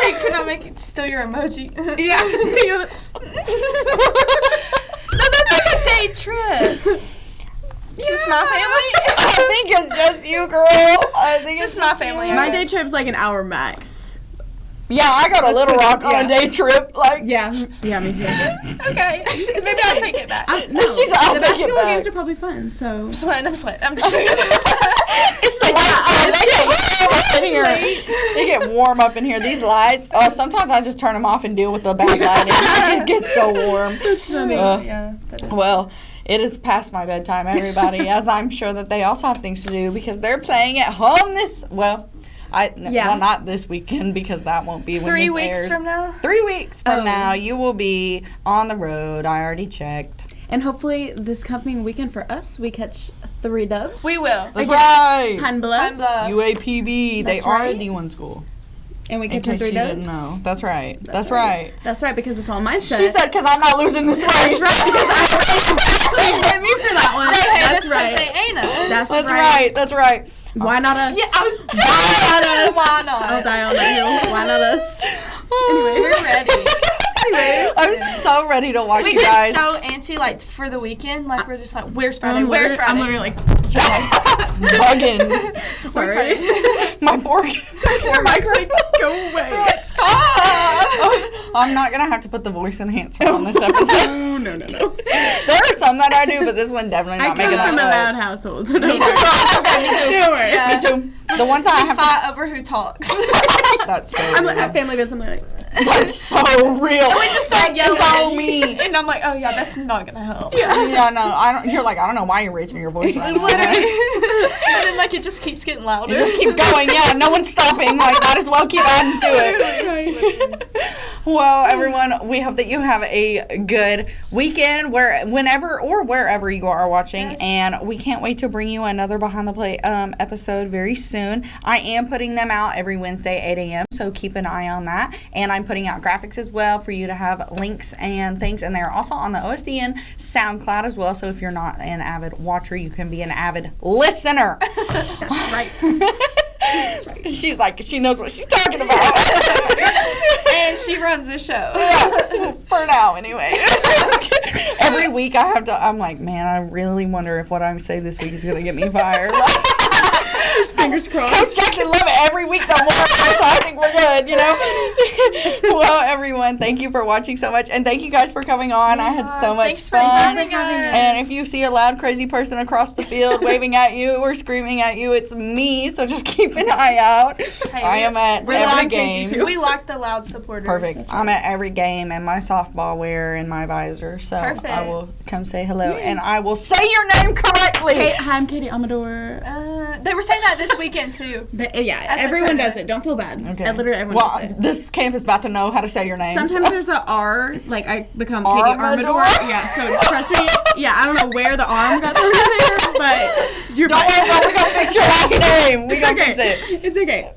hey, can I make it still your emoji? yeah. No, that's like a day trip. Just my family? I think it's just you, girl. I think Just it's my family. My day trip's like an hour max. Yeah, I got a Little Rock on a day trip. Like, yeah, me too. Okay, maybe I'll take it back. I'll The take it basketball back. games are probably fun, so. I'm sweating. I'm just It's the lights. They get warm up in here. These lights. Sometimes I just turn them off and deal with the bad lighting. It gets so warm. That's funny. Yeah, that is. Well, it is past my bedtime, everybody, as I'm sure that they also have things to do because they're playing at home well, not this weekend because that won't be when 3 this weeks airs. from now? 3 weeks from now, you will be on the road. I already checked. And hopefully this coming weekend for us, we catch 3 dubs. We will. That's right. Pine Bluff. UAPB. They That's are right. a D1 school. And we In catch case 3 you dubs. didn't know. That's right. That's right. That's right, because it's all mine said. She said, because I'm not losing this race. That's right, because I hit me for that one. That's right. They ain't us. That's That's right. right. That's right. Why not us? Yeah, I was Why not? I'll die on that hill. Why not us? Anyways. We're ready. I'm so ready to watch We you guys. get so antsy, like, for the weekend. Like, we're just like, where's Friday? Where's Friday? I'm literally like, bugging. Sorry. My poor Mike's like, go away. Stop! I'm not gonna have to put the voice enhancer on this episode. No. There are some that I do, but this one definitely I not come making from a that loud cut. household, so no Me too. worries. Okay, me too. No worries. Yeah. Me too. The ones I have Fight over who talks. that's so I'm like real. at family events, I'm like, That's so real. We just start yelling. So me. And I'm like, oh yeah, that's not gonna help. Yeah, no, I don't. You're like, I don't know why you're raising your voice right now. Literally. And then like it just keeps getting louder. It just keeps going. Yeah, no one's stopping. Like, might as well keep adding to it. Well, everyone, we hope that you have a good weekend wherever you are watching. Yes. And we can't wait to bring you another Behind the Plate episode very soon. I am putting them out every Wednesday, 8 a.m., so keep an eye on that. And I'm putting out graphics as well for you to have links and things. And they're also on the OSDN SoundCloud as well. So if you're not an avid watcher, you can be an avid listener. that's right. She's like, she knows what she's talking about. And she runs the show. Yeah, for now, anyway. Every week I'm like, man, I really wonder if what I say this week is going to get me fired. Fingers crossed. Coach Jackson love it every week though more, so I think we're good, you know. Well, everyone, thank you for watching so much, and thank you guys for coming on. I had so much Thanks for fun. having us. And if you see a loud, crazy person across the field waving at you or screaming at you, it's me. So just keep an eye out. I am at every game. We like the loud supporters. Perfect. I'm at every game and my softball wear and my visor, so Perfect. I will come say hello and I will say your name correctly. Hi, I'm Catie Amador. They were saying that this weekend too. Everyone does it. Don't feel bad. Okay. Literally everyone does it. This camp is about to know how to say your name. Sometimes there's an R, like I become Catie Amador. Yeah, so trust me. Yeah, I don't know where the arm got through there, but you're fine. Don't worry, we're gonna fix your last name. We gonna fix it. It's okay.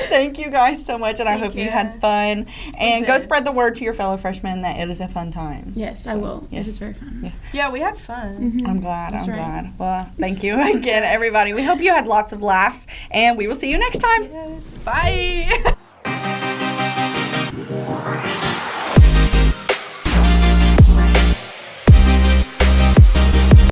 Thank you guys so much, and I hope you had fun. And go did. spread the word to your fellow freshmen that it is a fun time. Yes, I will. Yes. It is very fun. Yes. Yeah, we had fun. I'm glad. That's I'm right. glad. Well, thank you again, everybody. We hope you had lots of laughs, and we will see you next time. Yes. Bye.